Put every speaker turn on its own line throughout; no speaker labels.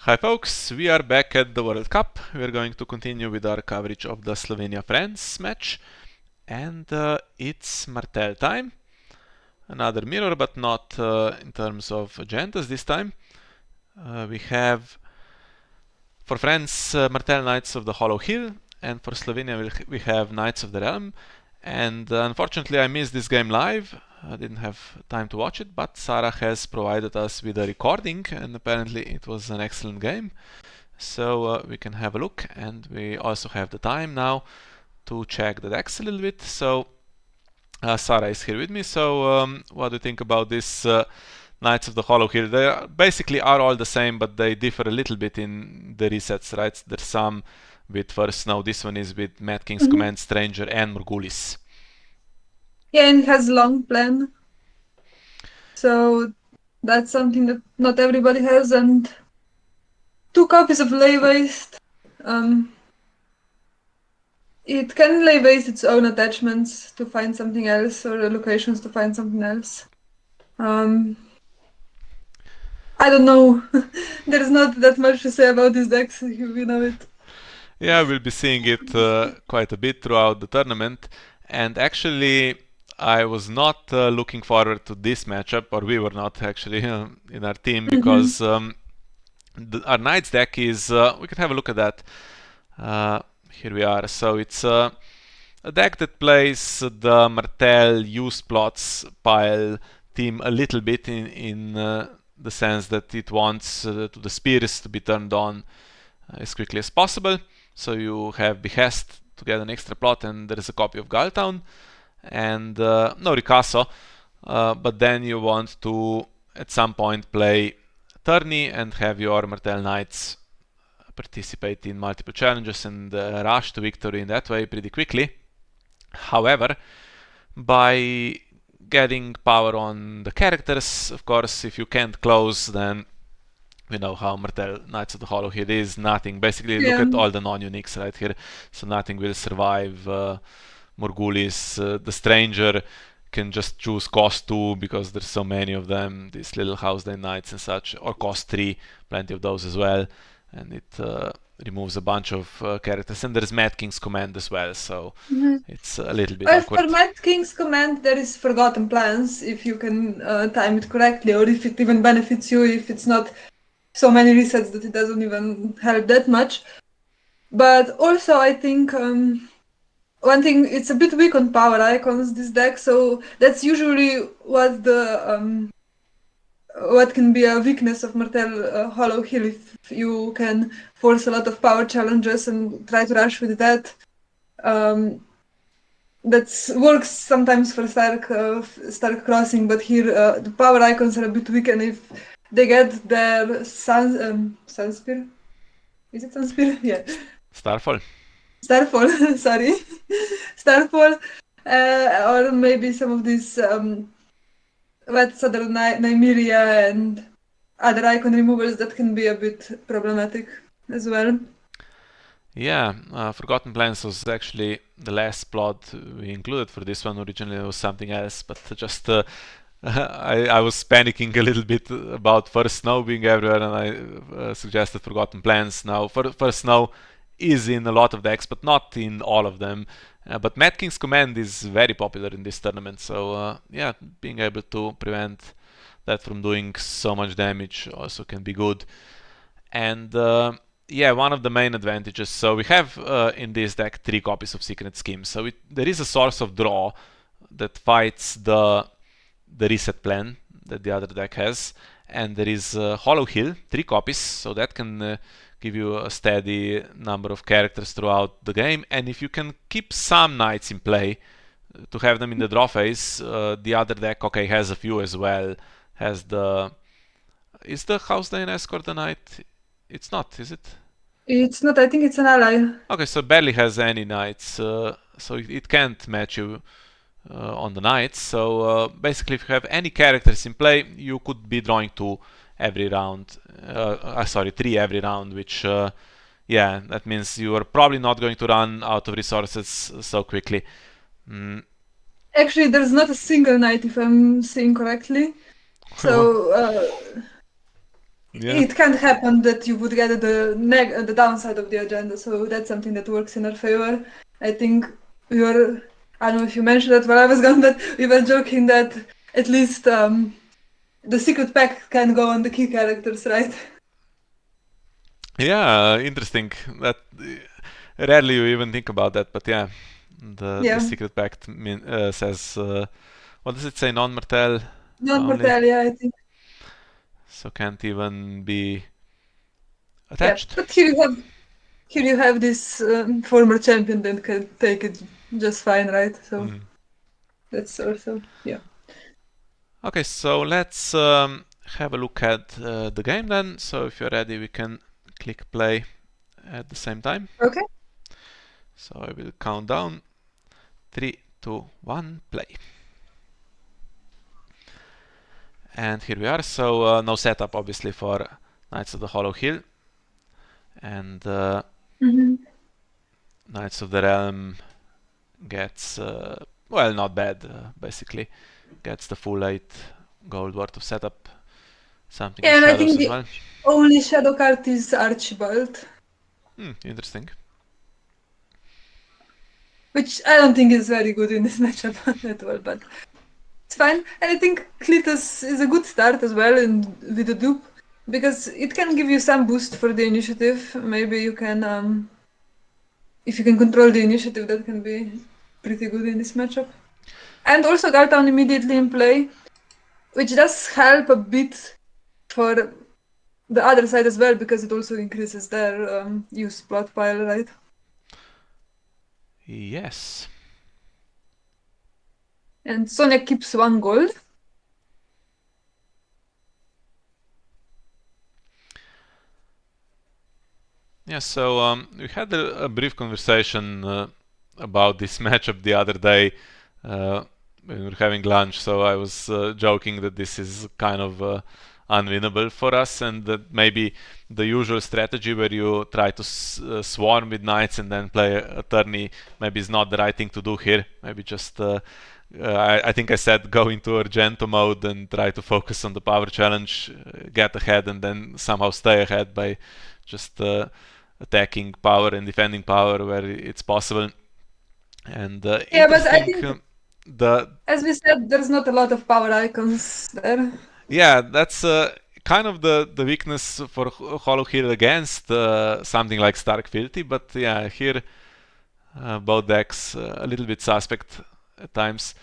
Hi folks, we are back at the World Cup. We're going to continue with our coverage of the Slovenia-France match. And it's Martell time. Another mirror, but not in terms of agendas this time. We have for France Martell Knights of the Hollow Hill, and for Slovenia we have Knights of the Realm. And unfortunately I missed this game live. I didn't have time to watch it, but Saraaa has provided us with a recording, and apparently it was an excellent game. So we can have a look, and we also have the time now to check the decks a little bit. So Saraaa is here with me. So what do you think about this Knights of the Hollow Hill? They basically are all the same, but they differ a little bit in the resets, right? There's some with First Snow. This one is with Mad King's Command, Stranger, and Morgulis.
Yeah, and it has long plan. So that's something that not everybody has, and 2 copies of lay waste. It can lay waste its own attachments to find something else, or locations to find something else. I don't know. There's not that much to say about these decks if you know it.
Yeah, we'll be seeing it quite a bit throughout the tournament. And actually, I was not looking forward to this matchup, or we were not actually in our team, because our Knights deck is. We can have a look at that. Here we are. So it's a deck that plays the Martell use plots pile team a little bit in the sense that it wants the spears to be turned on as quickly as possible. So you have Behest to get an extra plot, and there is a copy of Galtown, and no Ricasso, but then you want to at some point play Tourney and have your Martell Knights participate in multiple challenges and rush to victory in that way pretty quickly. However, by getting power on the characters, of course, if you can't close, then we know how Martell Knights of the Hollow Hill is. Nothing. Basically, look at all the non-uniques right here. So nothing will survive. Morgulis, the Stranger can just choose cost 2 because there's so many of them. These little Housedale Knights and such, or cost 3, plenty of those as well. And it removes a bunch of characters. And there's Mad King's Command as well, so it's a little bit awkward.
For Mad King's Command, there is Forgotten Plans if you can time it correctly, or if it even benefits you, if it's not so many resets that it doesn't even help that much. But also, I think one thing, it's a bit weak on power icons, this deck, so that's usually what the what can be a weakness of Martell Hollow Hill, if you can force a lot of power challenges and try to rush with that. That works sometimes for Stark Crossing, but here the power icons are a bit weak, and if they get their Sunspear, is it Sunspear? Yeah.
Starfall.
Starfall, sorry. Starfall, or maybe some of these Wet Southern Nymeria and other icon removals that can be a bit problematic as well.
Yeah, Forgotten Plans was actually the last plot we included for this one. Originally it was something else, but just I was panicking a little bit about First Snow being everywhere, and I suggested Forgotten Plans. Now, First Snow is in a lot of decks, but not in all of them. But Mad King's Command is very popular in this tournament, so yeah, being able to prevent that from doing so much damage also can be good. And yeah, one of the main advantages. So we have in this deck 3 copies of Secret Scheme. So there is a source of draw that fights the reset plan that the other deck has, and there is Hollow Hill, 3 copies. So that can give you a steady number of characters throughout the game. And if you can keep some knights in play to have them in the draw phase, the other deck, okay, has a few as well. Has the is the Housedale Escort a knight? It's not, is it?
It's not, I think it's an ally.
Okay, so barely has any knights, so it can't match you on the knights. So basically, if you have any characters in play, you could be drawing 2 every round. Sorry, 3 every round, which, yeah, that means you are probably not going to run out of resources so quickly.
Actually, there's not a single knight, if I'm seeing correctly. So
Yeah.
it can't happen that you would get the downside of the agenda. So that's something that works in our favor. I think we were, I don't know if you mentioned that while I was gone, but we were joking that at least the secret pack can go on the key characters, right?
Yeah, interesting. That rarely you even think about that, but yeah, the
Yeah.
secret pact says what does it say? Non-Martell
Not
only,
Martell, yeah, I think.
so can't even be
Yeah.
attached.
But here you have this former champion that can take it just fine, right? So
Mm.
that's also, yeah.
Okay, so let's have a look at the game then. So if you're ready, we can click play at the same time.
Okay.
So I will count down. 3, 2, 1, play. And here we are. So no setup obviously for Knights of the Hollow Hill. And Knights of the Realm gets, well, not bad, basically. Gets the full 8 gold worth of setup. Something in
Yeah, and I
shadows
think
as
the
well.
only shadow card is Archibald,
Interesting.
which I don't think is very good in this matchup at all, but it's fine. And I think Cletus is a good start as well with the dupe, because it can give you some boost for the initiative. Maybe you can, if you can control the initiative, that can be pretty good in this matchup. And also Galtown immediately in play, which does help a bit for the other side as well, because it also increases their use plot pile, right?
Yes.
And Sonchek keeps 1 gold.
Yeah, so we had a brief conversation about this matchup the other day when we were having lunch. So I was joking that this is kind of unwinnable for us, and that maybe the usual strategy where you try to swarm with knights and then play a tourney maybe is not the right thing to do here. Maybe just I think I said go into Argento mode and try to focus on the power challenge, get ahead, and then somehow stay ahead by just attacking power and defending power where it's possible. And
Yeah, but I
interesting,
think,
the
as we said, there's not a lot of power icons there.
yeah, that's kind of the weakness for Hollow Hill against something like Stark Filthy. But yeah, here both decks a little bit suspect at times.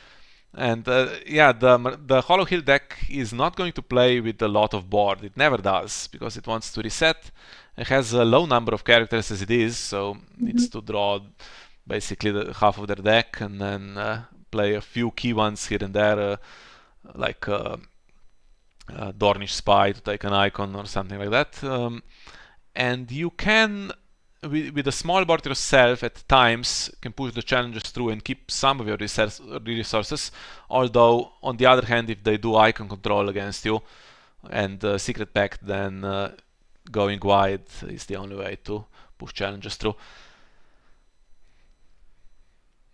And yeah, the Hollow Hill deck is not going to play with a lot of board. It never does because it wants to reset. It has a low number of characters as it is, so needs to draw basically half of their deck and then play a few key ones here and there, like Dornish Spy to take an icon or something like that. And you can, with a small board yourself, at times can push the challenges through and keep some of your resources. Although, on the other hand, if they do icon control against you and Secret Pact, then going wide is the only way to push challenges through.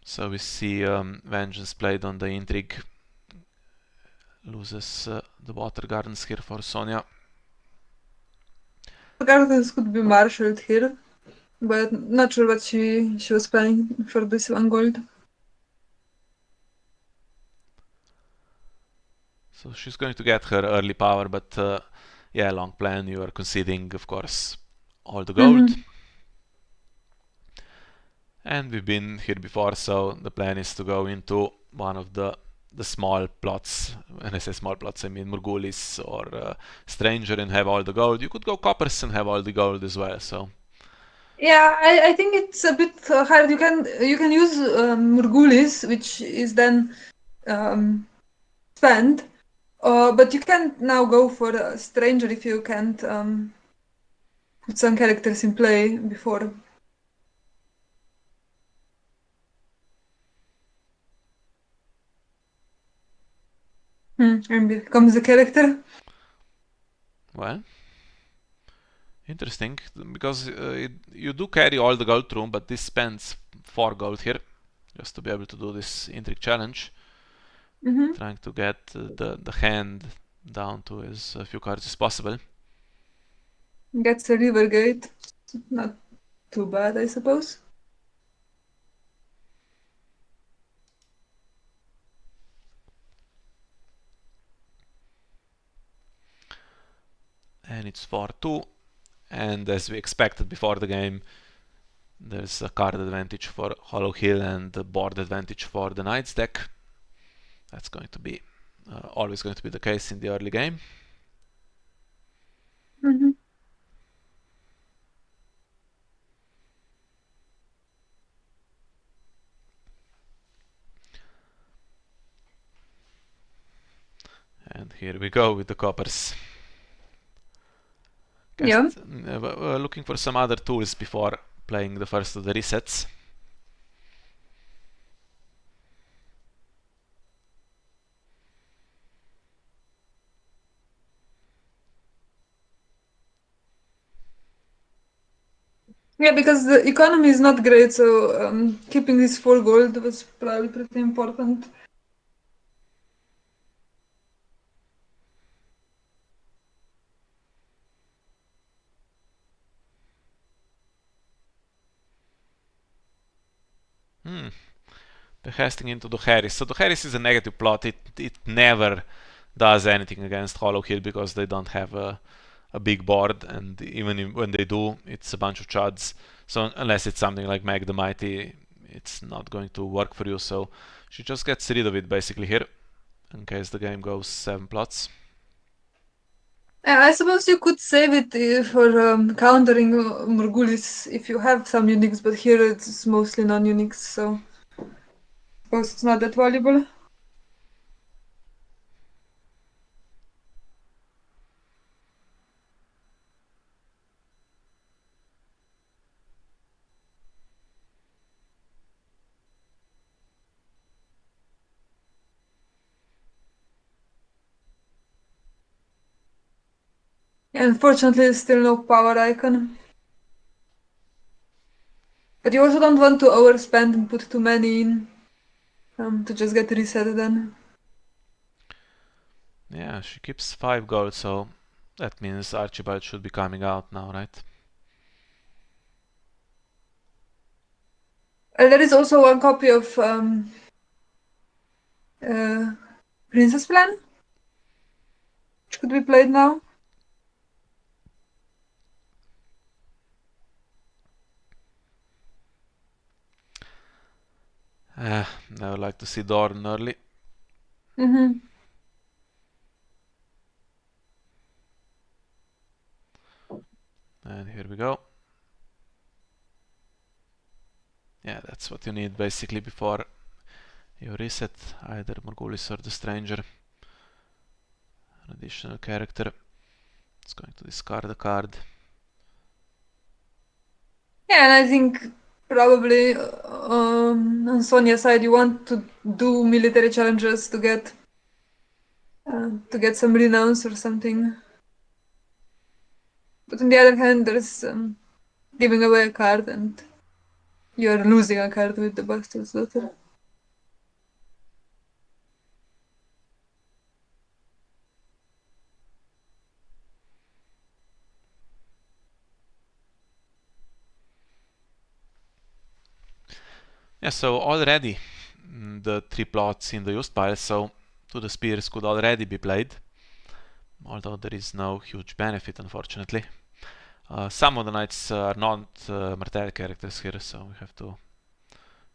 So we see Vengeance played on the Intrigue. Loses the Water Gardens here for Sonia.
Regardless could be marshaled here, but not sure what she was planning for this 1 gold.
So she's going to get her early power, but yeah, long plan. You are conceding, of course, all the gold. And we've been here before, so the plan is to go into one of the small plots. When I say small plots, I mean Murgulis or Stranger and have all the gold. You could go Coppers and have all the gold as well. So
Yeah, I think it's a bit hard. You can use Murgulis, which is then spent, but you can't now go for a stranger if you can't put some characters in play before. And becomes a character.
well, interesting because you do carry all the gold through, but this spends 4 gold here just to be able to do this Intrigue challenge. Trying to get the hand down to as few cards as possible.
Gets a river gate. Not too bad, I suppose.
And it's 4-2. And as we expected before the game, there's a card advantage for Hollow Hill and a board advantage for the Knights deck. That's going to be always going to be the case in the early game.
Mm-hmm.
And here we go with the coppers.
Yeah.
Looking for some other tools before playing the first of the resets.
Yeah, because the economy is not great, so keeping this 4 gold was probably pretty important.
The hasting into the Harris. So the Harris is a negative plot. It never does anything against Hollow Hill because they don't have a big board, and even when they do, it's a bunch of chuds. So unless it's something like Meg the Mighty, it's not going to work for you. So she just gets rid of it basically here, in case the game goes 7 plots.
I suppose you could save it for countering Morgulis if you have some uniques, but here it's mostly non-uniques, so I suppose it's not that valuable. Unfortunately, still no power icon. But you also don't want to overspend and put too many in to just get reset then.
Yeah, she keeps 5 gold, so that means Archibald should be coming out now, right?
There is also one copy of uh, Princess Plan, which could be played now.
I would like to see Dorn early.
Mm-hmm.
And here we go. Yeah, that's what you need basically before you reset either Morgulis or the Stranger. An additional character. It's going to discard a card.
Yeah, and I think probably on Sonia's side, you want to do military challenges to get some renounce or something. But on the other hand, there's giving away a card and you're losing a card with the Bastard's Daughter.
Yeah, so already the 3 plots in the used pile, so to the spears could already be played. Although there is no huge benefit, unfortunately. Some of the knights are not Martell characters here, so we have to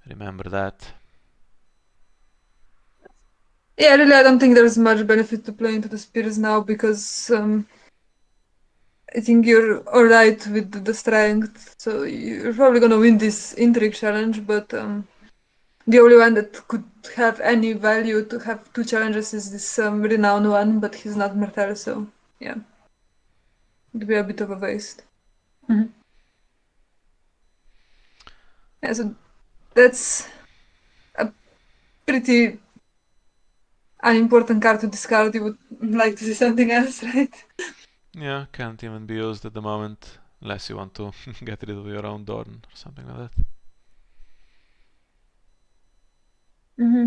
remember that.
Yeah, really, I don't think there's much benefit to play into the spears now because I think you're alright with the strength, so you're probably gonna win this intrigue challenge, but the only one that could have any value to have 2 challenges is this renowned one, but he's not Martell, so yeah. It'd be a bit of a waste. Mhm. Yeah, so that's a pretty unimportant card to discard. You would like to see something else, right?
Yeah, can't even be used at the moment, unless you want to get rid of your own Dorn or something like that.
Mm-hmm.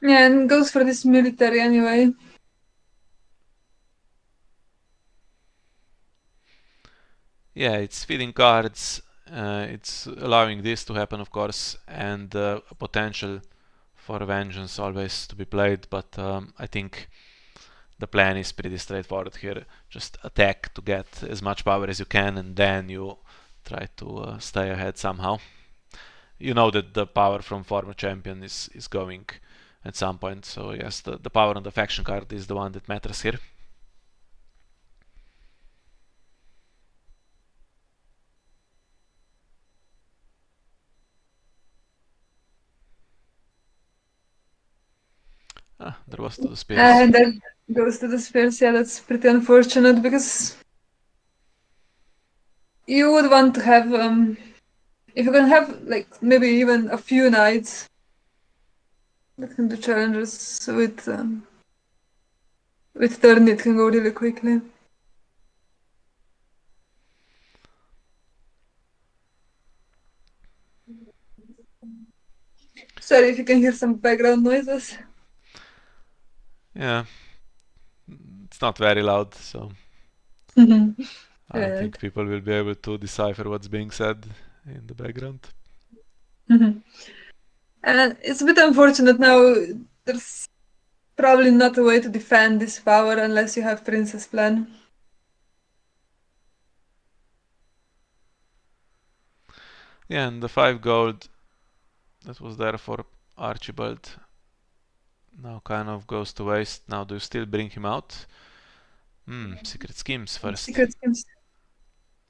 Yeah, and goes for this military anyway.
Yeah, it's feeding cards. It's allowing this to happen, of course, and a potential for vengeance always to be played. But I think the plan is pretty straightforward here. Just attack to get as much power as you can, and then you try to stay ahead somehow. You know that the power from former champion is going at some point. So yes, the power on the faction card is the one that matters here. Ah, there was to the spears.
And then goes to the spears. Yeah, that's pretty unfortunate because you would want to have if you can have like maybe even a few knights that can do challenges with turn it can go really quickly. Sorry if you can hear some background noises.
Yeah, it's not very loud, so I don't
Right.
think people will be able to decipher what's being said in the background.
And it's a bit unfortunate now. There's probably not a way to defend this power unless you have Princess Plan.
Yeah, and the 5 gold that was there for Archibald now kind of goes to waste. Now do you still bring him out? Secret schemes first.
Secret schemes.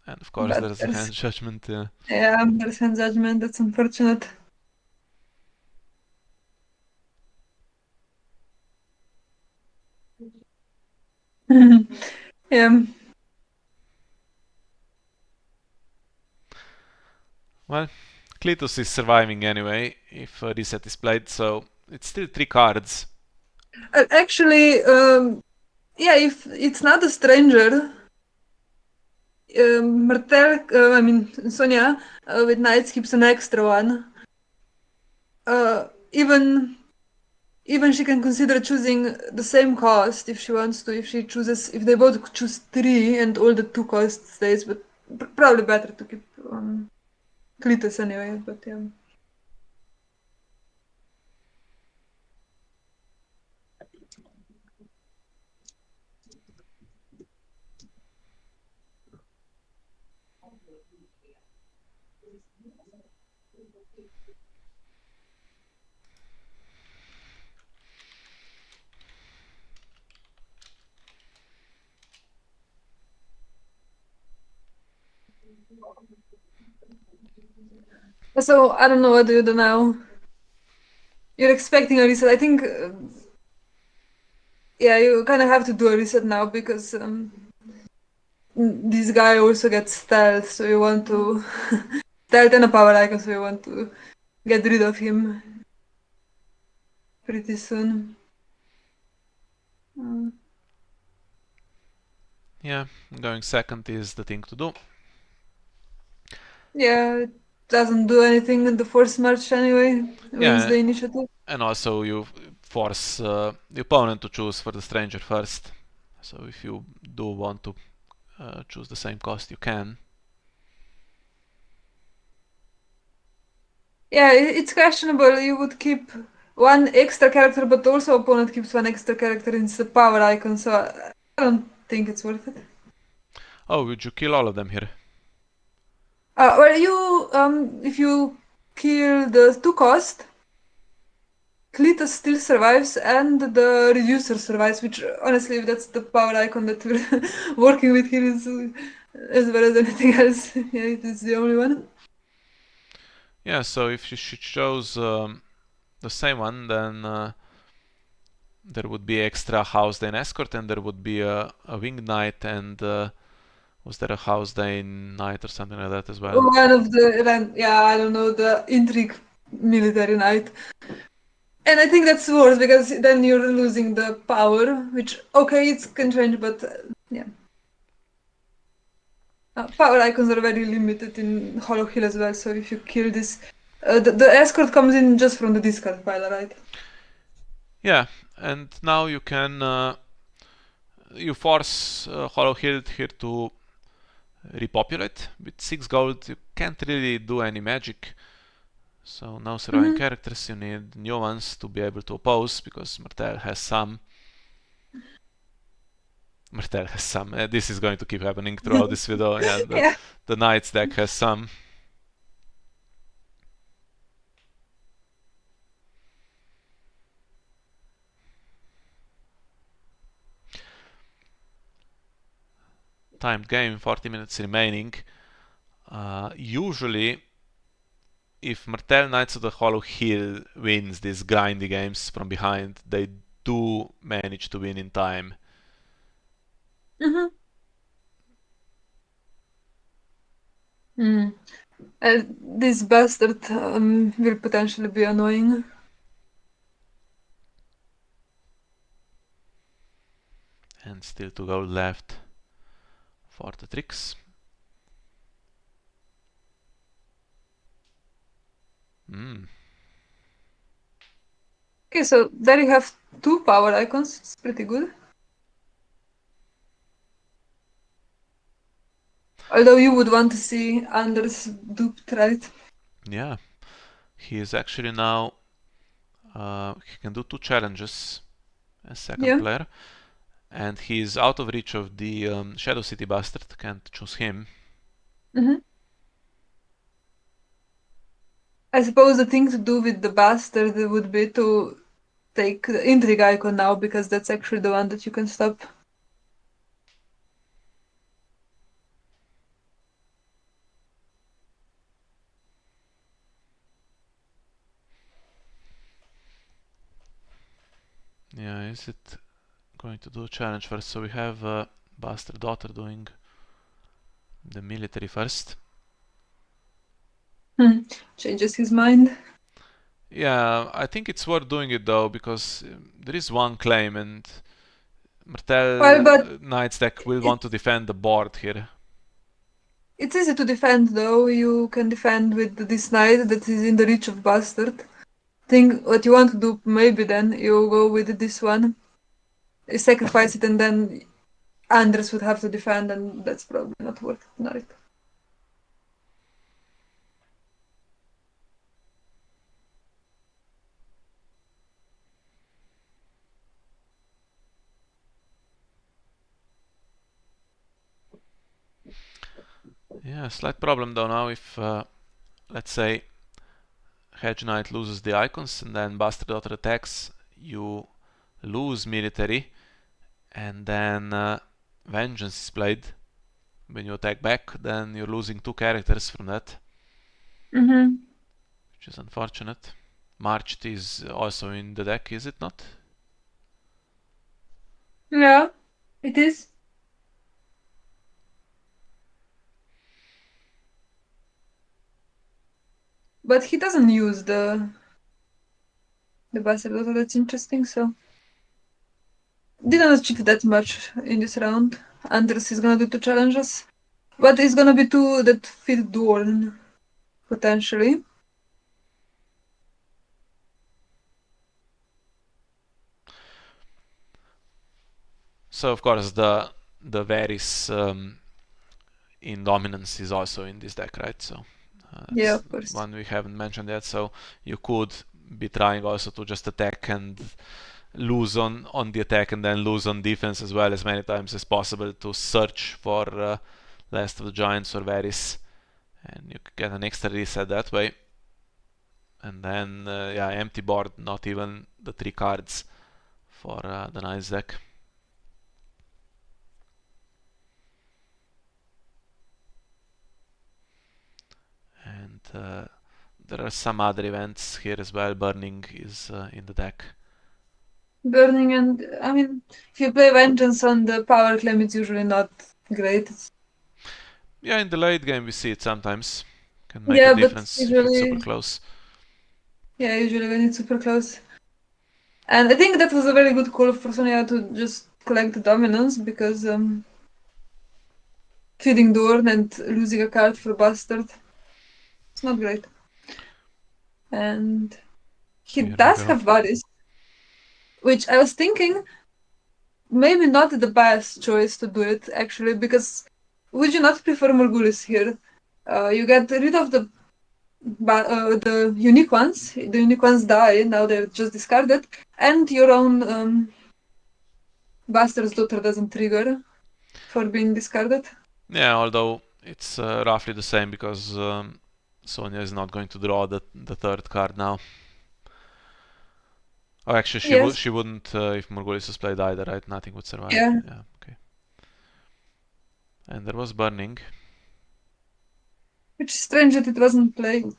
And of course
But
there's the hand judgment.
yeah, there's hand judgment. That's unfortunate. Yeah.
Well, Cletus is surviving anyway if reset is played, so it's still 3 cards.
Actually, yeah, if it's not a stranger, Martell, I mean Sonia, with knights keeps an extra one. Even she can consider choosing the same cost if she wants to. If she chooses, if they both choose three and all the two cost stays, but probably better to keep Cletus anyway. But yeah. So I don't know what do you do now. You're expecting a reset. I think, yeah, you kind of have to do a reset now because this guy also gets stealth, so you want to stealth and a power icon, so you want to get rid of him pretty soon. Mm.
Yeah, going second is the thing to do.
Yeah, it doesn't do anything in the first match anyway. Wins
Yeah,
the initiative.
and also you force the opponent to choose for the stranger first. So if you do want to choose the same cost, you can.
Yeah, it's questionable. You would keep one extra character, but also opponent keeps one extra character in the power icon, so I don't think it's worth it.
Oh, would you kill all of them here?
Well, if you kill the two cost, Cletus still survives and the reducer survives, which honestly, if that's the power icon that we're working with here is as well as anything else. Yeah, it is the only one.
Yeah, so if she chose the same one, then there would be extra house Dane escort, and there would be a winged knight, and was there a house Dane knight or something like that as well?
One of the, yeah, I don't know, the intrigue military knight. And I think that's worse because then you're losing the power, which, okay, it can change, but yeah. Power icons are very limited in Hollow Hill as well, so if you kill this, the escort comes in just from the discard pile, right?
Yeah, and now you can you force Hollow Hill here to repopulate. With 6 gold you can't really do any magic. So now surviving
Mm-hmm.
characters, you need new ones to be able to oppose, because Martell has some. Martell has some. This is going to keep happening throughout this video. Yeah,
Yeah.
the Knights deck has some. Timed game, 40 minutes remaining. Usually, if Martell Knights of the Hollow Hill wins these grindy games from behind, they do manage to win in time.
Mm-hmm. Mm. This bastard will potentially be annoying.
And still 2 gold left for the tricks. Mm.
Okay, so there you have 2 power icons. It's pretty good. Although you would want to see Anders duped, right?
Yeah, he is actually now. He can do 2 challenges as second
Yeah.
player, and he's out of reach of the Shadow City Bastard. Can't choose him.
Mm-hmm. I suppose the thing to do with the bastard would be to take the intrigue icon now, because that's actually the one that you can stop.
Yeah, is it going to do a challenge first? So we have Bastard Daughter doing the military first.
Changes his mind.
Yeah, I think it's worth doing it though, because there is one claim, and
Well,
Martell
but
Knights deck will
it,
want to defend the board here.
it's easy to defend though. You can defend with this knight that is in the reach of bastard. Think what you want to do, maybe then you go with this one. You sacrifice it, and then Anders would have to defend, and that's probably not worth it tonight.
Yeah, slight problem though now if, let's say, Hedge Knight loses the icons and then Bastard Daughter attacks, you lose military, and then Vengeance is played. When you attack back, then you're losing 2 characters from that,
Mm-hmm.
which is unfortunate. Marched is also in the deck, is it not?
Yeah, it is. But he doesn't use the bastard auto. That's interesting. So didn't cheat that much in this round. Anders is gonna do 2 challenges, but it's gonna be 2 that fit Dorn potentially.
So of course the Varys in dominance is also in this deck, right? So
Yeah,
that's
of course.
one we haven't mentioned yet. So you could be trying also to just attack and lose on the attack, and then lose on defense as well, as many times as possible, to search for Last of the Giants or Varys, and you get an extra reset that way. And then yeah, empty board, not even the 3 cards for the Knights deck. And there are some other events here as well. Burning is in the deck.
Burning, and I mean, if you play Vengeance on the power claim, it's usually not great.
Yeah, in the late game we see it sometimes. Can make a
Yeah, but
difference if it's super
usually,
close.
yeah, usually when it's super close. And I think that was a very good call for Sonia to just collect the dominance, because feeding Dorn and losing a card for Bastard. It's not great. And he
Here we
does
go.
have Varys, which I was thinking maybe not the best choice to do it, actually, because would you not prefer Morgulis here? You get rid of the unique ones. The unique ones die, now they're just discarded, and your own Bastard's Daughter doesn't trigger for being discarded.
Yeah, although it's roughly the same because Sonia is not going to draw the third card now. Oh, actually,
Yes.
she wouldn't if Morgulis was played either, right? Nothing would survive.
Yeah.
Yeah, okay. And there was burning.
Which is strange that it wasn't played.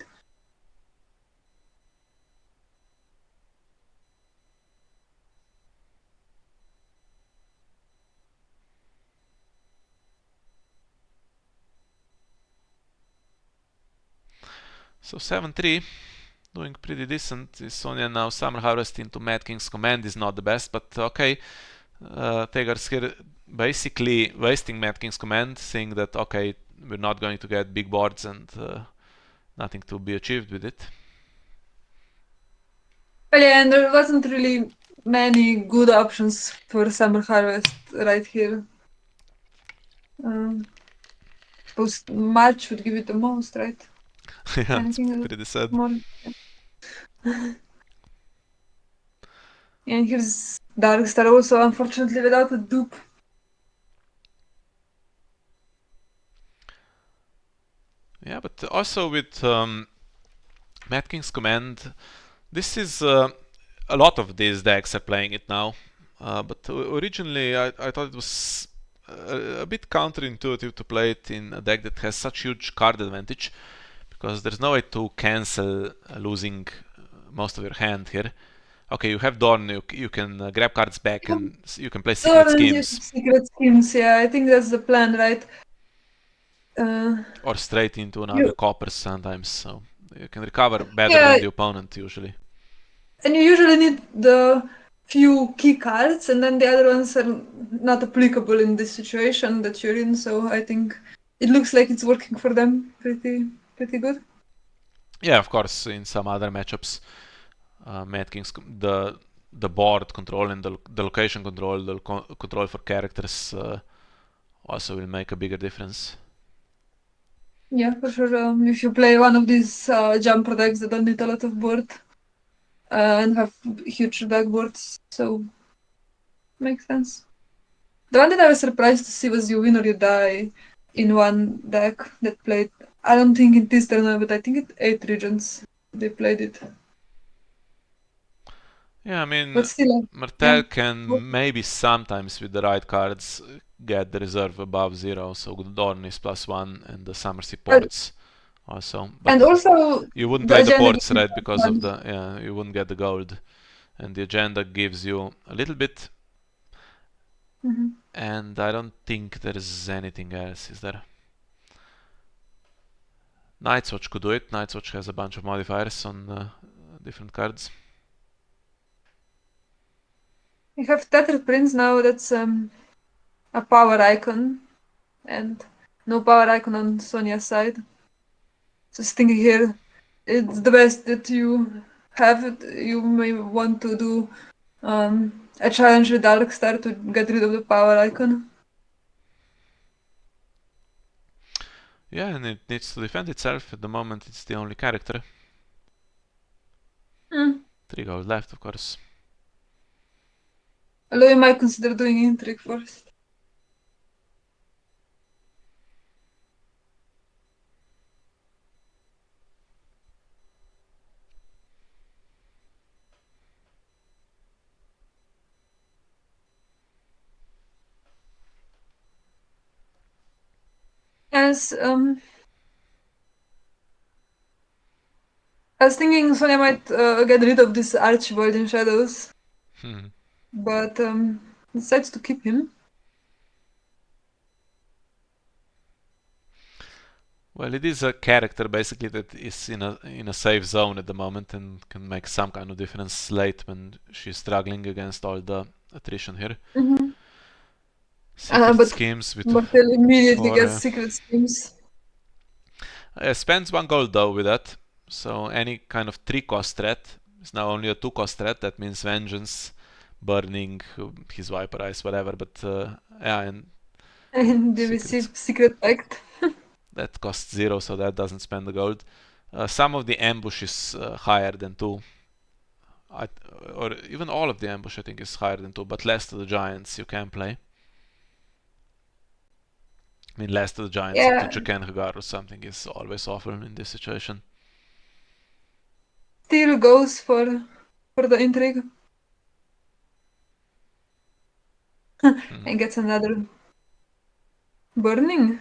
So 7-3, doing pretty decent. Is Sonia now Summer Harvest into Mad King's Command is not the best, but okay. Thegars here basically wasting Mad King's Command, saying that okay, we're not going to get big boards and nothing to be achieved with it.
Well, yeah, and there wasn't really many good options for Summer Harvest right here. Suppose March would give it the most, right?
Yeah, it's
Anything
pretty sad.
more. And here's Darkstar also, unfortunately, without a dupe.
Yeah, but also with Mad King's Command, this is a lot of these decks are playing it now. But originally I thought it was a bit counterintuitive to play it in a deck that has such huge card advantage, because there's no way to cancel losing most of your hand here. Okay, you have Dorn, you can grab cards back and you can play Secret Schemes.
Secret Schemes, yeah, I think that's the plan, right?
Or straight into another
You,
coppers sometimes, so you can recover better
yeah,
than the opponent usually.
and you usually need the few key cards, and then the other ones are not applicable in this situation that you're in. So I think it looks like it's working for them pretty good.
Yeah, of course, in some other matchups, Mad King's the board control and the location control, the control for characters also will make a bigger difference.
Yeah, for sure. If you play one of these jumper decks that don't need a lot of board and have huge deck boards, so makes sense. The one that I was surprised to see was You Win or You Die in one deck that played. I don't think in this tournament, but I think it 8 regions they played it.
Yeah, I mean,
But still,
Martell
yeah.
can maybe sometimes with the right cards get the reserve above 0, so Dorn is +1 and the Summersea
Uh,
ports also. But
and also
you wouldn't
the
play the
agenda
ports,
gives
right? Because of
one.
the yeah, you wouldn't get the gold, and the agenda gives you a little bit.
Mhm.
And I don't think there is anything else, is there? Night's Watch could do it. Night's Watch has a bunch of modifiers on different cards.
We have Tether Prince now. That's a power icon, and no power icon on Sonia's side. Just thinking here, it's the best that you have. You may want to do a challenge with Darkstar to get rid of the power icon.
Yeah, and it needs to defend itself. At the moment, it's the only character.
Mm.
3 gold left, of course.
Although you might consider doing Intrigue first. As I was thinking Sonia might get rid of this Archibald in Shadows,
Hmm.
but decides to keep him.
Well, it is a character basically that is in a safe zone at the moment and can make some kind of difference late when she's struggling against all the attrition here.
Mm-hmm.
Secret
But
schemes with
Martell immediately
4.
gets secret schemes.
Spends 1 gold though with that. So any kind of 3 cost threat is now only a 2 cost threat. That means vengeance, burning, his vaporize, whatever. But yeah, and
And they
secrets.
receive secret pact.
That costs 0, so that doesn't spend the gold. Some of the ambush is higher than 2. Or even all of the ambush I think is higher than 2, but less to the giants you can play. I mean, less to the giants
Yeah,
into Thegars or something is always awful in this situation.
still goes for the intrigue. And gets another burning.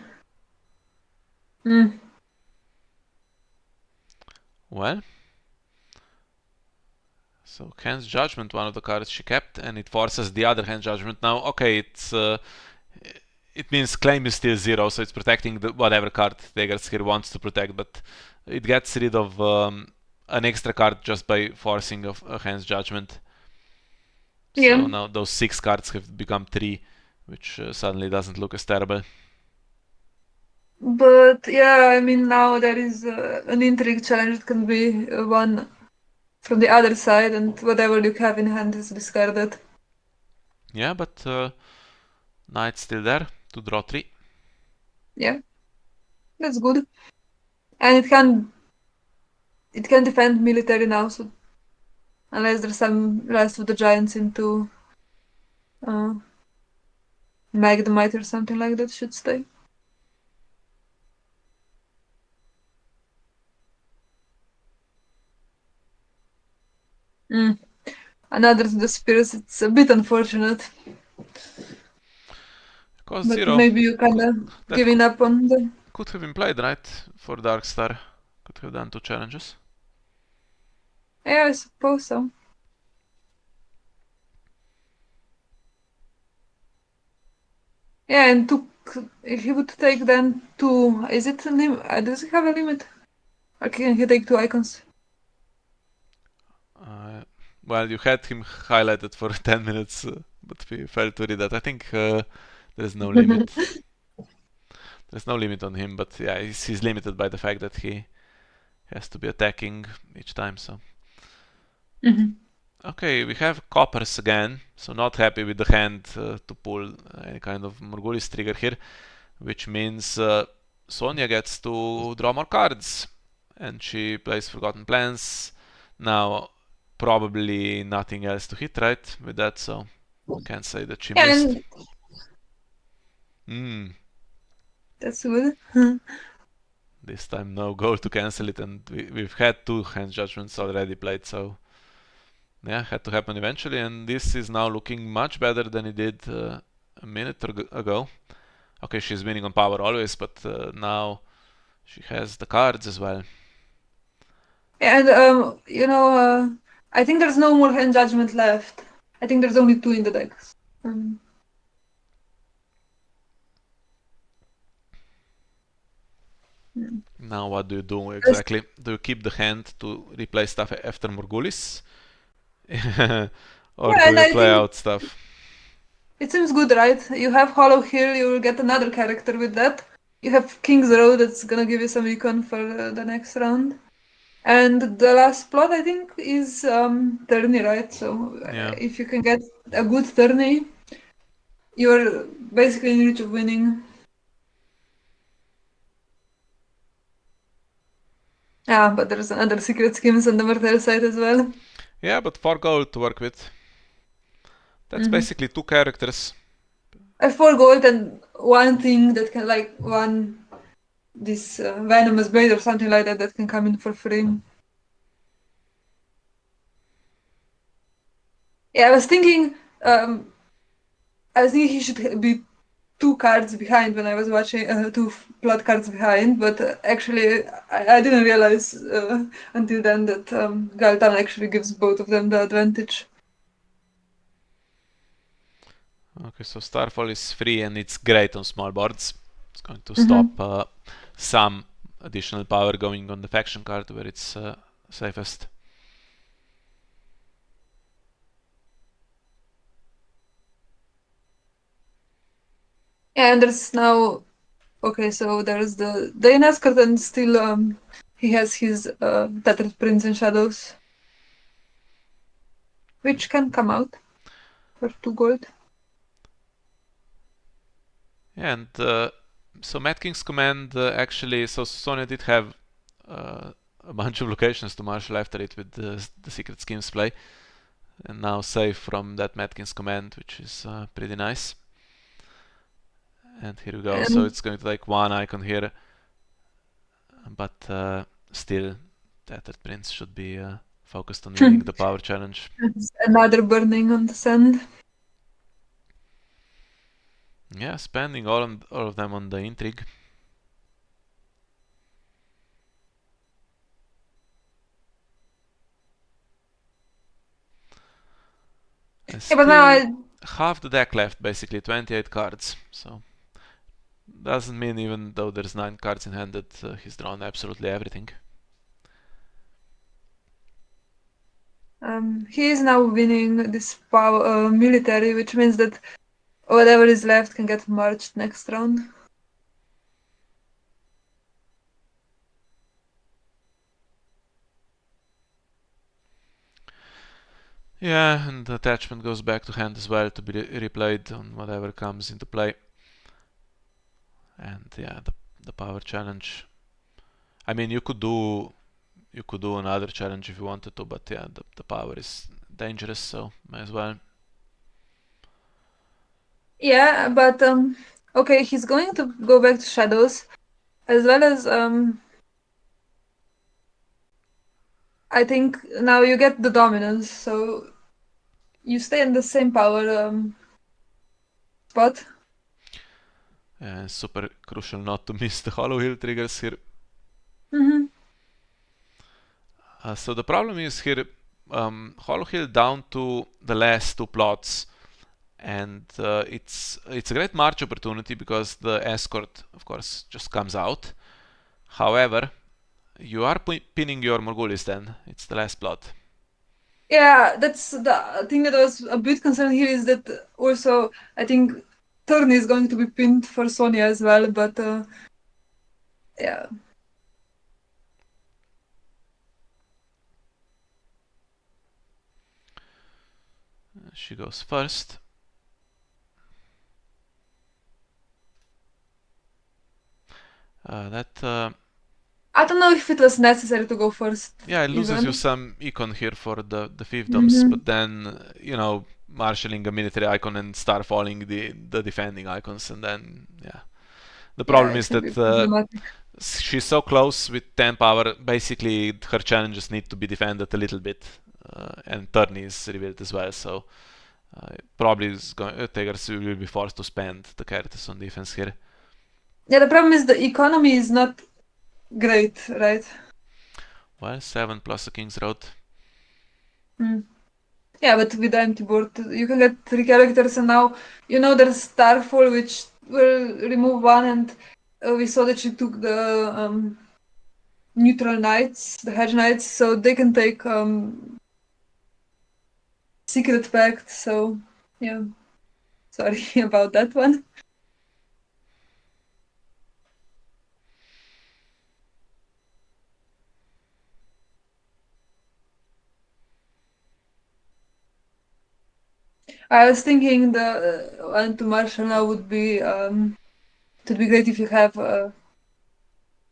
Well, so Hand's Judgment, one of the cards she kept, and it forces the other Hand Judgment. Now, okay, it means claim is still 0, so it's protecting whatever card Thegars here wants to protect, but it gets rid of an extra card just by forcing a Hand's Judgment.
Yeah.
So now those 6 cards have become 3, which suddenly doesn't look as terrible.
But yeah, I mean, now there is an intrigue challenge that can be won from the other side, and whatever you have in hand is discarded.
Yeah, but Knight's still there to draw 3.
Yeah, that's good. And it can defend military now, so unless there's some rest of the giants into Magnemite or something like that, should stay. Another to the spirits, it's a bit unfortunate.
Cost
But
0.
maybe you kind of giving up on them.
Could have been played, right? For Darkstar. Could have done 2 challenges.
Yeah, I suppose so. Yeah, and if he would take then 2, is it a limit? Does he have a limit? Or can he take 2 icons?
Well, you had him highlighted for 10 minutes, but we failed to read that. I think there's no limit. There's no limit on him, but yeah, he's limited by the fact that he has to be attacking each time, so. Okay, we have coppers again, so not happy with the hand to pull any kind of Morgulis trigger here, which means Sonia gets to draw more cards, and she plays Forgotten Plans. Now, probably nothing else to hit, right, with that, so can't say that she missed.
That's good.
This time no goal to cancel it, and we've had 2 hand judgments already played, so yeah, had to happen eventually, and this is now looking much better than it did a minute ago. Okay, she's winning on power always, but now she has the cards as well.
And I think there's no more hand judgment left. I think there's only 2 in the decks.
Now what do you do exactly? Do you keep the hand to replay stuff after Morgulis? Or
Yeah,
do
and
you
I
play
think
out stuff?
it seems good, right? You have Hollow Hill, you will get another character with that. You have King's Row that's gonna give you some econ for the next round. And the last plot, I think, is tourney, right? So
Yeah.
if you can get a good tourney, you're basically in reach of winning. Yeah, but there's another secret schemes on the Martell side as well.
Yeah, but 4 gold to work with. That's basically 2 characters.
4 gold and one thing that can one this venomous blade or something like that can come in for free. Yeah, I was thinking he should be 2 cards behind when I was watching 2 plot cards behind, but actually I didn't realize until then that Galtan actually gives both of them the advantage.
Okay, so Starfall is free and it's great on small boards. It's going to stop some additional power going on the faction card where it's safest.
Yeah, and there's now okay, so there's the Inescort and still he has his Tattered Prince in Shadows, which can come out for 2 gold.
Yeah, and so Mad King's Command actually, so Sonia did have a bunch of locations to marshal after it with the Secret Schemes play, and now save from that Mad King's Command, which is pretty nice. And here we go. So
And
it's going to take one icon here, but still, Tattered Prince should be focused on winning the power challenge.
another burning on the sand.
Yeah, spending all of them on the intrigue. And
Yeah, but now
still half the deck left, basically 28 cards. So doesn't mean even though there's 9 cards in hand that he's drawn absolutely everything.
He is now winning this power military, which means that whatever is left can get merged next round.
Yeah, and the attachment goes back to hand as well to be replayed on whatever comes into play. And yeah, the power challenge. I mean, you could do another challenge if you wanted to, but yeah, the power is dangerous, so might as well.
Yeah, but okay, he's going to go back to Shadows, as well as I think now you get the dominance, so you stay in the same power spot.
Yeah, super crucial not to miss the Hollow Hill triggers here.
Mm-hmm.
So the problem is here, Hollow Hill down to the last 2 plots, and it's a great march opportunity because the escort, of course, just comes out. However, you are pinning your Morgulis then. It's the last plot.
Yeah, that's the thing that was a bit concerned here is that also I think Turn is going to be pinned for Sonia as well, but yeah.
She goes first.
I don't know if it was necessary to go first
Yeah, it loses you
even.
some econ here for the fiefdoms,
Mm-hmm.
but then marshalling a military icon and start falling the defending icons, and then yeah. The
Yeah,
problem
it
is
can be
that
problematic.
she's so close with 10 power. Basically, her challenges need to be defended a little bit, and turn is revealed as well. So probably Thegars will be forced to spend the characters on defense here.
Yeah, the problem is the economy is not great, right?
Well, 7 plus a King's Road.
Mm. Yeah, but with the empty board, you can get 3 characters, and now you know there's Starfall, which will remove one, and we saw that she took the neutral knights, the hedge knights, so they can take secret pact. So yeah, sorry about that one. I was thinking the one to marshal now would be it would be great if you have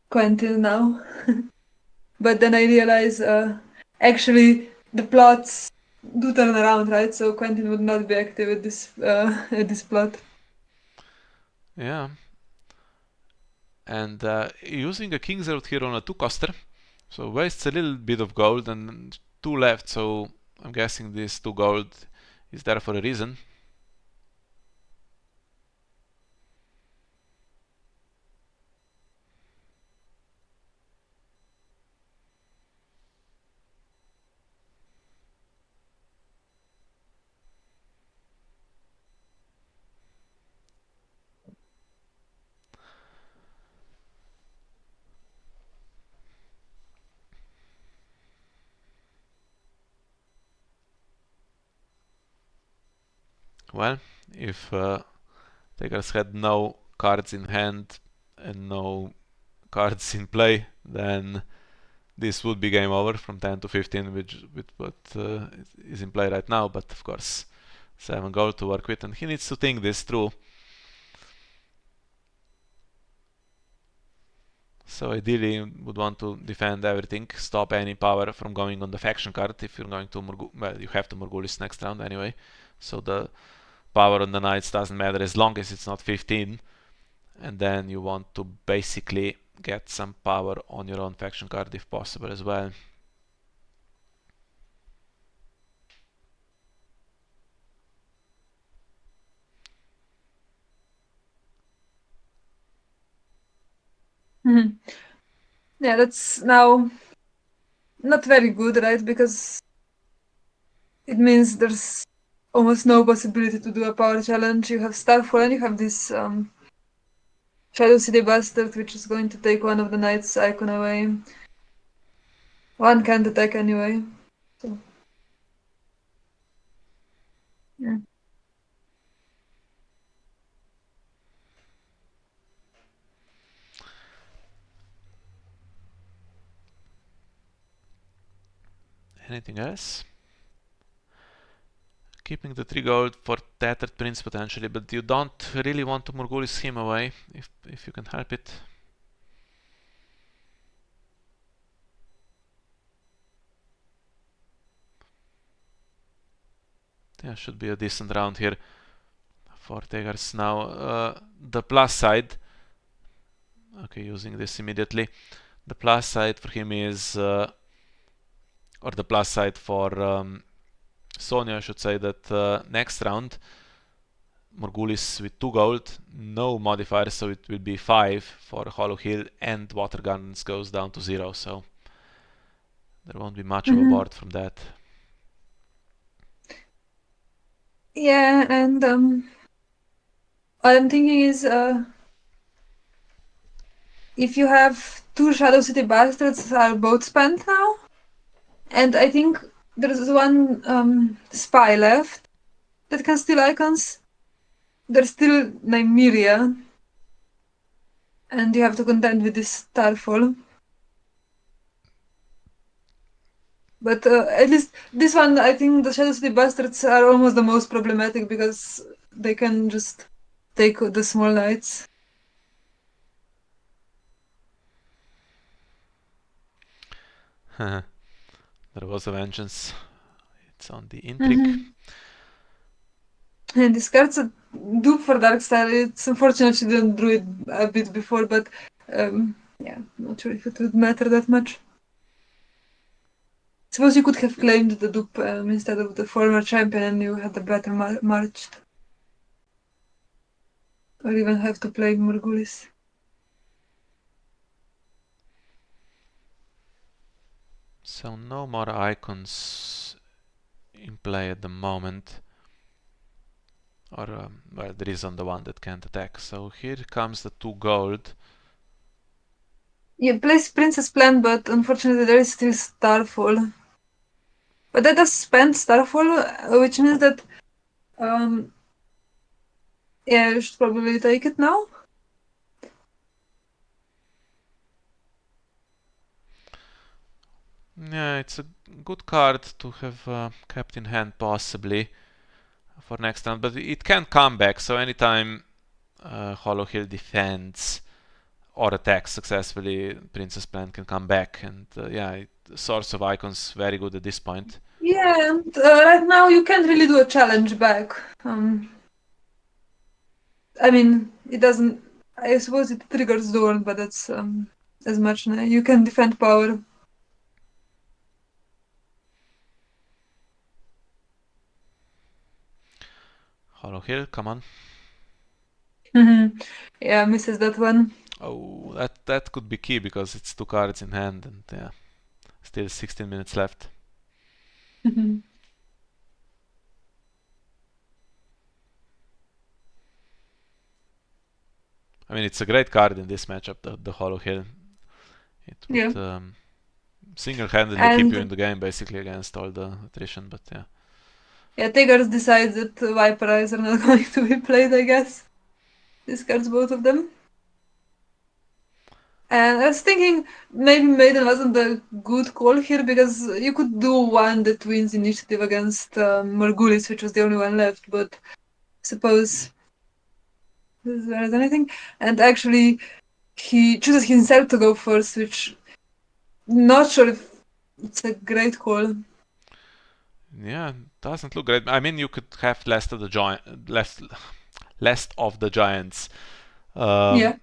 Quentin now. But then I realize actually the plots do turn around, right? So Quentin would not be active at this plot.
Yeah, and using a King's Road here on a 2 coster, so wastes a little bit of gold and 2 left. So I'm guessing this 2 gold is there for a reason. Well, if Thegars had no cards in hand and no cards in play, then this would be game over from 10 to 15 with what is in play right now, but of course 7 gold to work with, and he needs to think this through. So ideally you would want to defend everything, stop any power from going on the faction card if you're going to well, you have to Morgulis next round anyway, so the power on the knights doesn't matter as long as it's not 15, and then you want to basically get some power on your own faction card if possible as well.
Yeah, that's now not very good, right? Because it means there's almost no possibility to do a power challenge. You have Starfall and you have this Shadow City Bastard, which is going to take one of the knight's icon away. One can't attack anyway. So, yeah.
Anything else? Keeping the 3 gold for Tattered Prince potentially, but you don't really want to Morgulis him away if you can help it. Yeah, should be a decent round here for Thegars now. The plus side, okay, using this immediately. The plus side for him is, or the plus side for Sonia, I should say, that next round Morgulis with 2 gold, no modifiers, so it will be 5 for Hollow Hill, and Water Gardens goes down to 0, so there won't be much of a board from that.
Yeah, and what I'm thinking is if you have 2 Shadow City Bastards are both spent now, and I think there's one spy left that can steal icons. There's still Nymeria, and you have to contend with this Starfall. But at least this one, I think the Shadow City Bastards are almost the most problematic because they can just take the small knights.
There was a vengeance. It's on the intrigue.
And this card's a dupe for Darkstar. It's unfortunate she didn't do it a bit before, but yeah, not sure if it would matter that much. Suppose you could have claimed the dupe instead of the former champion and you had a better march. Or even have to play Morgulis.
So no more icons in play at the moment. Or, well, there is on the one that can't attack. So here comes the 2 gold.
Yeah, plays Princess Plan, but unfortunately there is still Starfall. But that does spend Starfall, which means that yeah, you should probably take it now.
Yeah, it's a good card to have kept in hand possibly for next round, but it can come back, so anytime Hollow Hill defends or attacks successfully, Princess Plan can come back, and yeah, source of icons very good at this point.
Yeah, and right now you can't really do a challenge back. I mean, it doesn't. I suppose it triggers Dawn, but that's as much. You can defend power.
Hollow Hill, come on.
Yeah, misses that one.
Oh, that could be key because it's 2 cards in hand, and yeah, still 16 minutes left. I mean, it's a great card in this matchup, the Hollow Hill. It would single-handedly keep you in the game basically against all the attrition, but yeah.
Yeah, Thegars decides that Viper Eyes are not going to be played, I guess. discards both of them. And I was thinking maybe Maiden wasn't a good call here because you could do one that wins initiative against Margulis, which was the only one left, but suppose there is anything. And actually, he chooses himself to go first, which not sure if it's a great call.
Yeah, doesn't look great. I mean, you could have less of the giants.
Yeah.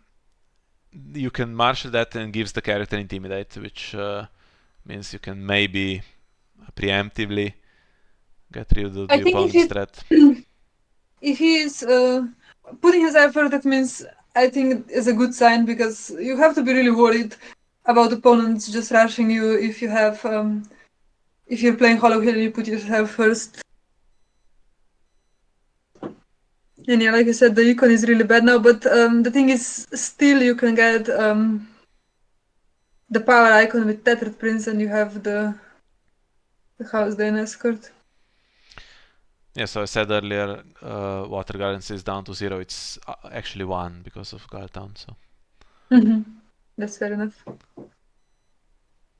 You can marshal that and gives the character intimidate, which means you can maybe preemptively get rid of
I
the
think
opponent's threat.
if he is putting his effort, that means I think it's a good sign because you have to be really worried about opponents just rushing you if you have if you're playing Hollow Hill and you put yourself first. And yeah, like I said, the econ is really bad now, but the thing is, still you can get the power icon with Tethered Prince and you have the House Dane Escort.
Yeah, so I said earlier, Water Gardens is down to 0. It's actually 1 because of Guardtown. So
Mm-hmm. That's fair enough.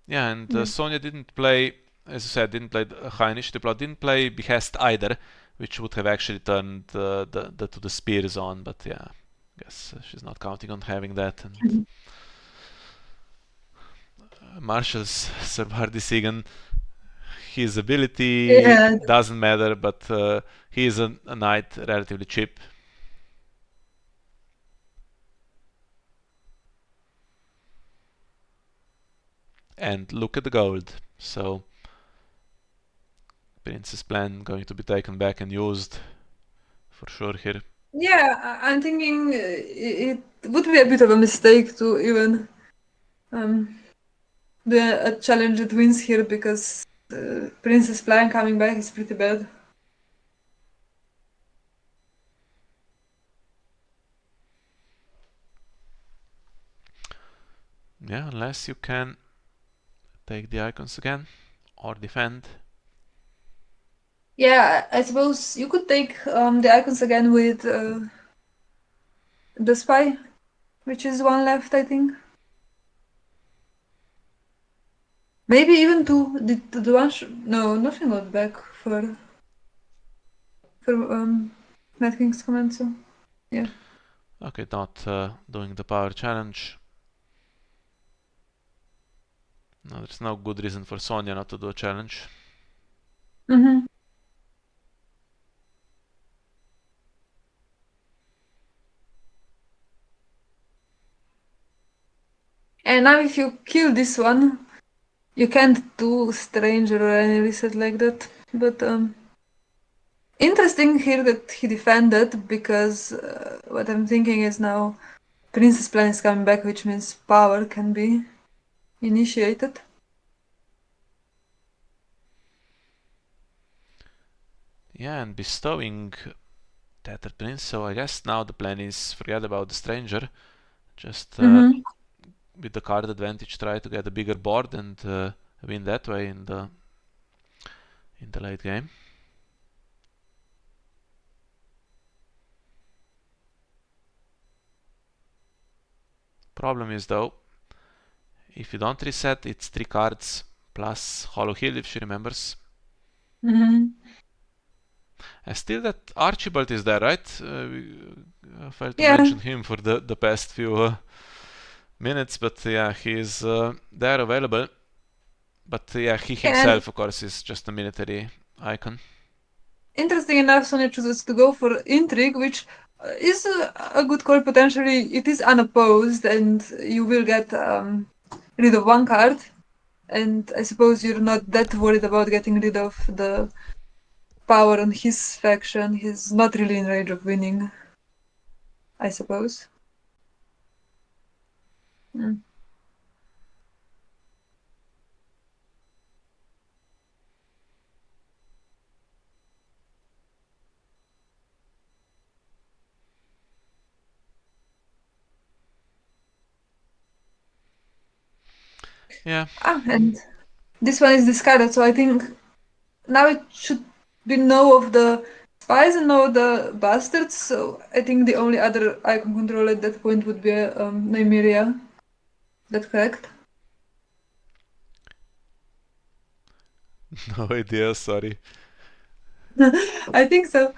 yeah, and
Yeah.
Sonya didn't play, as I said, didn't play the high initiative plot, didn't play Behest either, which would have actually turned the to the spear zone. But yeah, I guess she's not counting on having that. And
Mhm.
Marshall's Sarbardi Sigan, his ability
Yeah.
doesn't matter, but he is a knight relatively cheap. And look at the gold. So Princess Plan going to be taken back and used for sure here.
Yeah, I'm thinking it would be a bit of a mistake to even um, do a challenge that wins here because Princess Plan coming back is pretty bad.
Yeah, unless you can take the icons again or defend.
Yeah, I suppose you could take the icons again with the spy, which is one left, I think. Maybe even two. Did the one? No, nothing got back for Night King's command. So yeah.
Okay, not doing the power challenge. No, there's no good reason for Sonya not to do a challenge.
Mm-hmm. And now if you kill this one, you can't do stranger or any reset like that. But interesting here that he defended because what I'm thinking is now Princess Plan is coming back, which means power can be initiated.
Yeah, and bestowing Tattered Prince, so I guess now the plan is forget about the stranger. Just
Mm-hmm.
with the card advantage try to get a bigger board and win that way in the late game. Problem is though, if you don't reset, it's 3 cards plus Hollow Hill if she remembers.
Mm-hmm.
Still that Archibald is there, right? I failed to
Yeah,
mention him for the past few minutes, but yeah, he is there available. But yeah, he
and
himself, of course, is just a military icon.
interesting enough, Sonia chooses to go for Intrigue, which is a good call potentially. It is unopposed, and you will get rid of one card. And I suppose you're not that worried about getting rid of the power on his faction. He's not really in range of winning, I suppose. Mm.
Yeah,
And this one is discarded, so I think now it should be no of the spies and no the bastards. So I think the only other icon control at that point would be Nymeria. That's correct?
No idea, sorry.
I think so.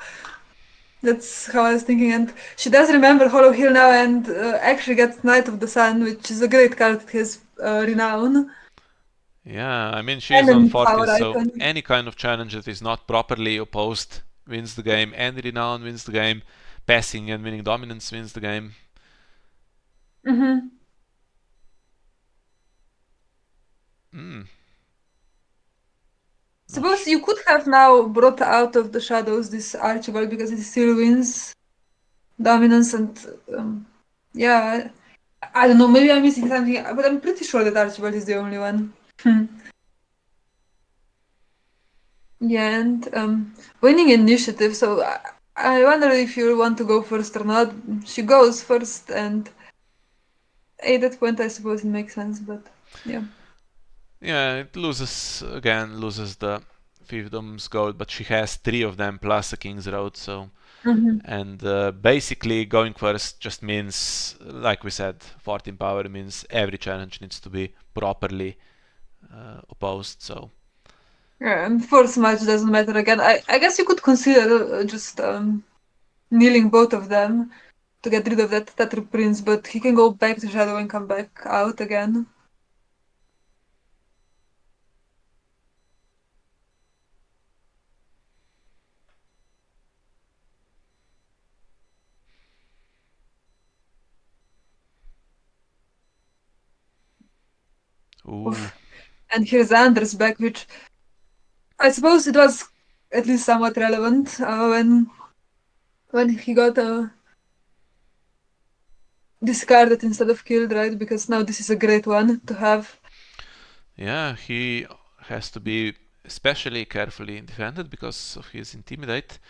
That's how I was thinking. And she does remember Hollow Hill now and actually gets Knight of the Sun, which is a great card. It has renown
Yeah, I mean,
and
she's on
then
14,
power
so
icon.
any kind of challenge that is not properly opposed wins the game. Any renown wins the game. Passing and winning dominance wins the game.
Mm-hmm.
Hmm.
Suppose you could have now brought out of the shadows this Archibald because it still wins dominance and yeah, I don't know, maybe I'm missing something, but I'm pretty sure that Archibald is the only one. Yeah, and winning initiative, so I wonder if you want to go first or not. She goes first, and at that point, I suppose it makes sense, but yeah.
Yeah, it loses the fiefdom's gold, but she has three of them plus a king's road, so.
Mm-hmm.
And basically, going first just means, like we said, 14 power means every challenge needs to be properly opposed, so.
Yeah, and first match doesn't matter again. I guess you could consider just kneeling both of them to get rid of that Tattoo Prince, but he can go back to Shadow and come back out again.
Ooh.
Oof. And here's Anders back, which I suppose it was at least somewhat relevant when he got discarded instead of killed, right? Because now this is a great one to have.
Yeah, he has to be especially carefully defended because of his intimidate.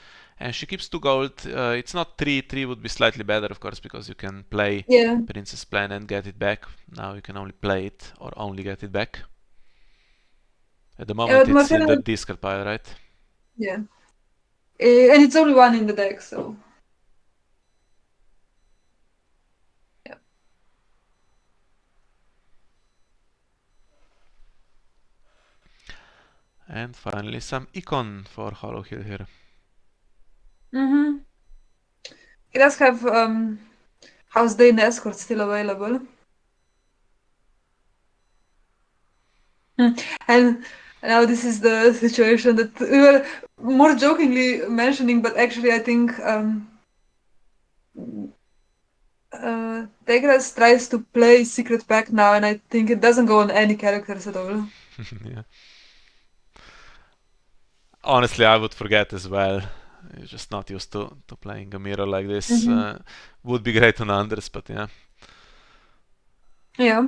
And she keeps 2 gold. It's not 3. 3 would be slightly better, of course, because you can play
Yeah.
Princess Plan and get it back. Now you can only play it or only get it back. At the
Yeah,
moment,
but
it's in the
Martell,
discard pile, right?
yeah. And it's only one in the deck, so yeah.
And finally, some econ for Hollow Hill here.
Mm-hmm. It does have House Day and Escort still available. And now this is the situation that we were more jokingly mentioning, but actually I think Thegars tries to play Secret Pact now, and I think it doesn't go on any characters at all.
Yeah. Honestly, I would forget as well. You're just not used to playing a mirror like this.
Mm-hmm.
Would be great on Anders, but yeah.
Yeah.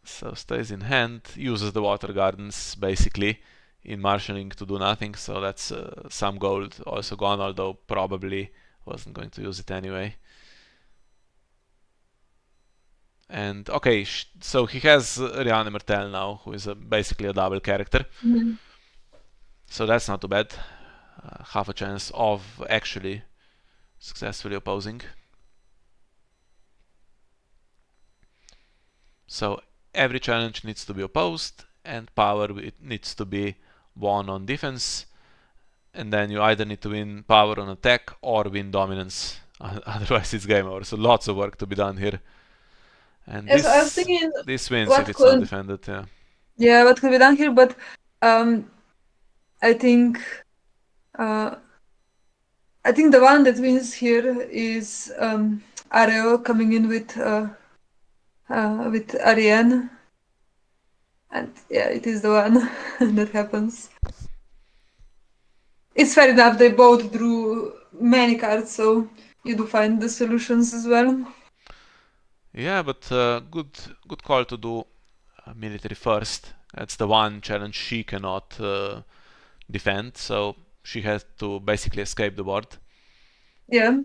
So stays in hand, uses the water gardens basically in marshalling to do nothing. So that's some gold also gone, although probably wasn't going to use it anyway. And okay, so he has Rihanna Martell now, who is basically a double character.
Mhm.
So that's not too bad. Half a chance of actually successfully opposing. So every challenge needs to be opposed, and power needs to be won on defense. And then you either need to win power on attack or win dominance. Otherwise, it's game over. So lots of work to be done here. And
Yes, I was
this
thinking
this wins if
what
it's not
could
defended. Yeah.
yeah, what could be done here, but um, I think uh, I think the one that wins here is Areo coming in with Ariane, and yeah, it is the one that happens. It's fair enough. They both drew many cards, so you do find the solutions as well.
Yeah, but good call to do military first. That's the one challenge she cannot defend. So she has to basically escape the board
Yeah,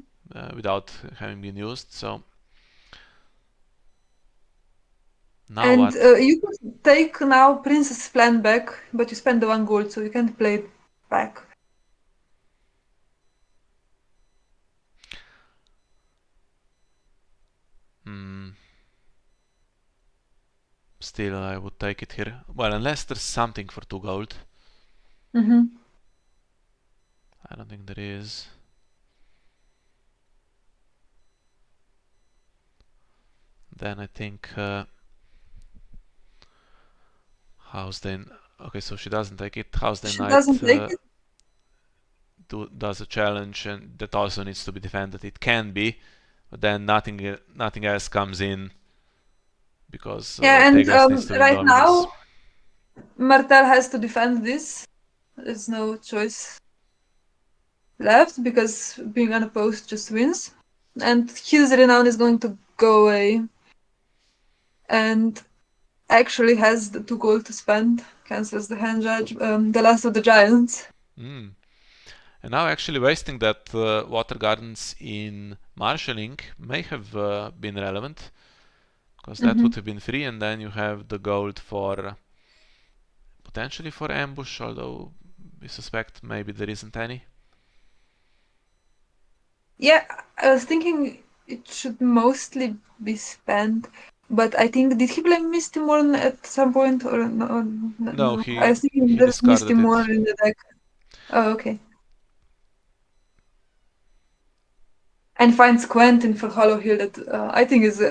without having been used. So now
and
what?
you could take now Princess Plan back, but you spend the 1 gold, so you can't play it back.
Still, I would take it here. Well, unless there's something for 2 gold.
Mm-hmm.
I don't think there is. Then I think House then. Okay, so she doesn't take it. House then
She
Knight
doesn't take it.
does a challenge, and that also needs to be defended. It can be, but then nothing else comes in because
Yeah, and
Thegars needs to win
right
dominance.
now Martell has to defend this. There's no choice left because being unopposed just wins. And his renown is going to go away. And actually has the 2 gold to spend. Cancels the hand judge. The last of the giants.
Mm. And now actually wasting that water gardens in marshalling may have been relevant because that
Mm-hmm.
would have been free, and then you have the gold for potentially for ambush, although we suspect maybe there isn't any.
Yeah, I was thinking it should mostly be spent, but I think did he play Misty Morn at some point or no?
No,
No, I
he
was thinking
he
there's Misty
discarded it.
Morn in the deck. Oh, okay. And finds Quentin for Hollow Hill that I think is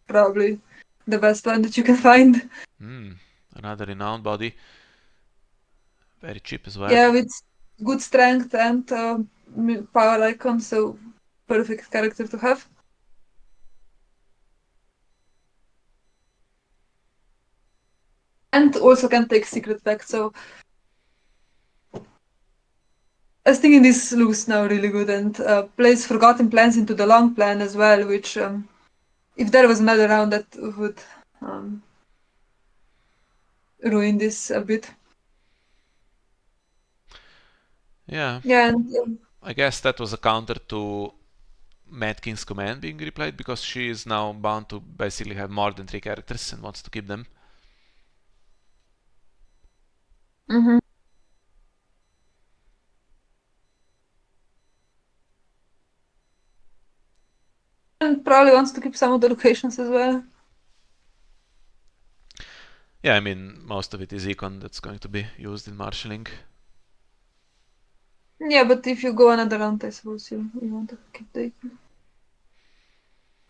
probably the best one that you can find.
Another renowned body, very cheap as well.
Yeah, with good strength and power icon, so perfect character to have. And also can take secret back, so I was thinking this looks now really good and plays Forgotten Plans into the long plan as well, which if there was another round that would ruin this a bit.
Yeah,
Yeah, and
I guess that was a counter to Mad King's command being replayed because she is now bound to basically have more than 3 characters and wants to keep them.
mhm. And probably wants to keep some of the locations as well.
Yeah, I mean, most of it is econ that's going to be used in marshalling.
Yeah, but if you go another round, I suppose you want to keep the.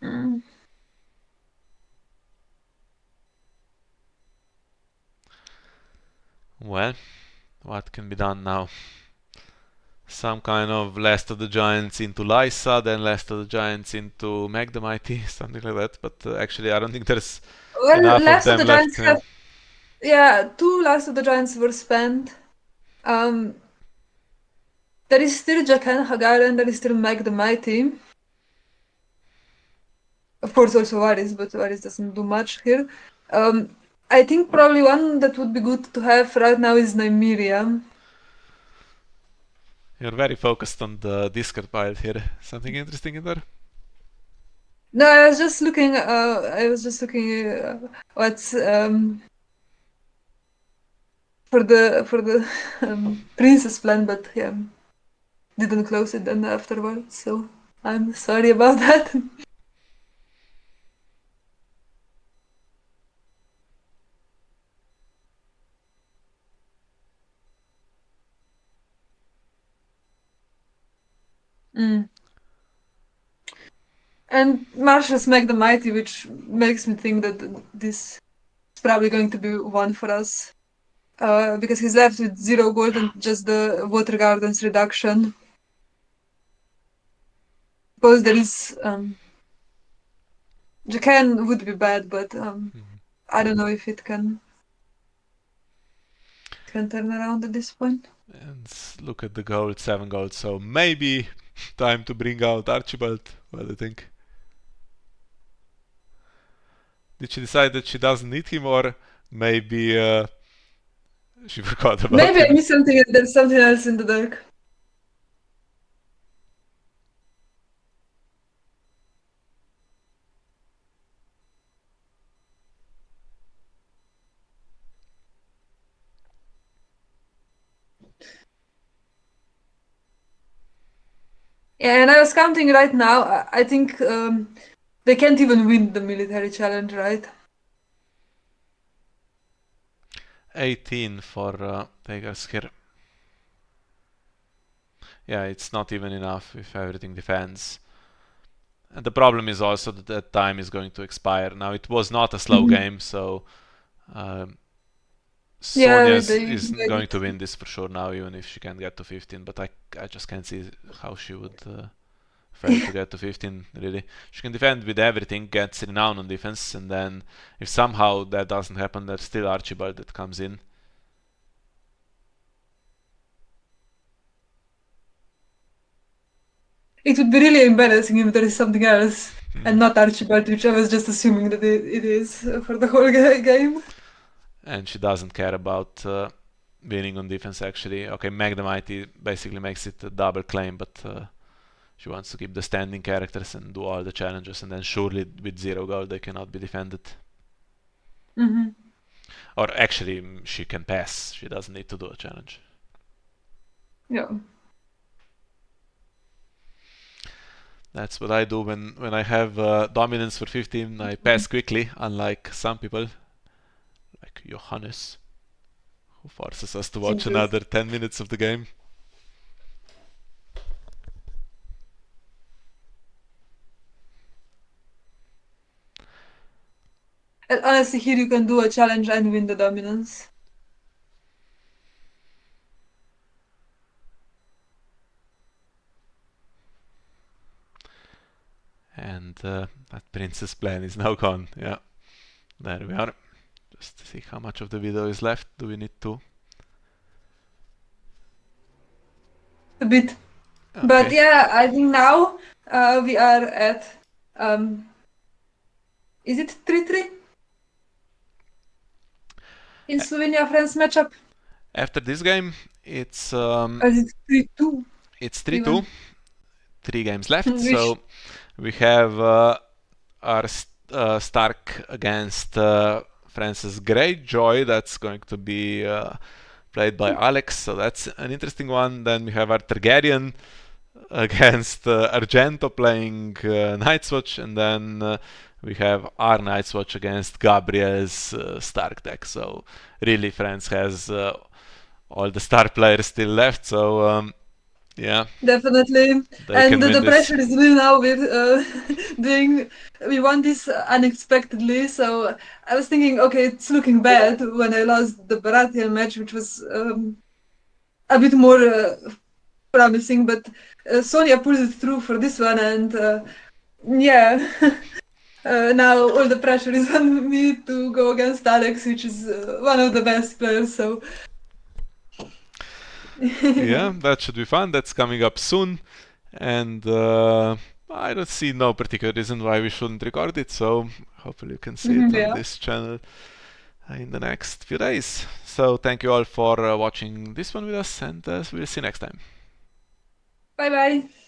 Mm.
Well, what can be done now? Some kind of Last of the Giants into Lysa, then Last of the Giants into Meg the Mighty, something like that. But actually, I don't think there's
Well,
enough of
Last of
them
the
left.
Giants have. Yeah, 2 Last of the Giants were spent. Um, there is still Jaqen Hagar and there is still Meg the Mighty. Of course, also Varys, but Varys doesn't do much here. Um, I think probably one that would be good to have right now is Nymeria.
You're very focused on the discard pile here. Something interesting in there?
No, I was just looking. What's for the princess plan, but yeah, didn't close it then afterwards. So I'm sorry about that. Mm. And Marshall's Meg the Mighty, which makes me think that this is probably going to be one for us. Because he's left with 0 gold and just the Water Gardens reduction. Because there is Jacan would be bad, but I don't know if it can turn around at this point.
And look at the gold, 7 gold. So maybe time to bring out Archibald. What do you think? Did she decide that she doesn't need him, or maybe she forgot about
Maybe I
him?
missed something and there's something else in the dark. Yeah, and I was counting right now. I think they can't even win the military challenge, right?
18 for Thegars here. Yeah, it's not even enough if everything defends. And the problem is also that that time is going to expire. Now, it was not a slow game, so Sonia
Yeah,
is
they
going
did.
to win this for sure now, even if she can't get to 15. But I just can't see how she would fail to get to 15, really. She can defend with everything, gets renown on defense, and then if somehow that doesn't happen, there's still Archibald that comes in.
It would be really embarrassing if there is something else and not Archibald, which I was just assuming that it is for the whole game.
And she doesn't care about winning on defense, actually. Okay, Magdamite basically makes it a double claim, but she wants to keep the standing characters and do all the challenges, and then surely with 0 gold they cannot be defended.
Mm-hmm.
Or actually, she can pass. She doesn't need to do a challenge.
Yeah.
That's what I do when I have dominance for 15. I pass quickly, unlike some people, like Johannes, who forces us to watch
Jesus.
another 10 minutes of the game.
And honestly, here you can do a challenge and win the dominance.
And that princess plan is now gone. Yeah, there we are. Just to see how much of the video is left. Do we need to?
A bit.
Okay.
But yeah, I think now we are at. Is it 3-3? In Slovenia France matchup?
After this game, it's
Or is it 3-2?
it's 3-2. 3 games left.
Wish.
So we have our Stark against Francis Greyjoy. That's going to be played by Alex. So that's an interesting one. Then we have our Targaryen against Argento playing Night's Watch, and then we have our Night's Watch against Gabriel's Stark deck. So really, France has all the star players still left. So yeah,
Definitely.
they
And
can win
the
this.
pressure is really now with doing. We won this unexpectedly, so I was thinking, okay, it's looking bad when I lost the Baratheon match, which was a bit more promising, but Sonia pulls it through for this one, and yeah. Now all the pressure is on me to go against Alex, which is one of the best players. So
Yeah, that should be fun. That's coming up soon, and I don't see no particular reason why we shouldn't record it. So hopefully you can see it on
yeah.
this channel in the next few days. So thank you all for watching this one with us, and we'll see you next time.
Bye bye.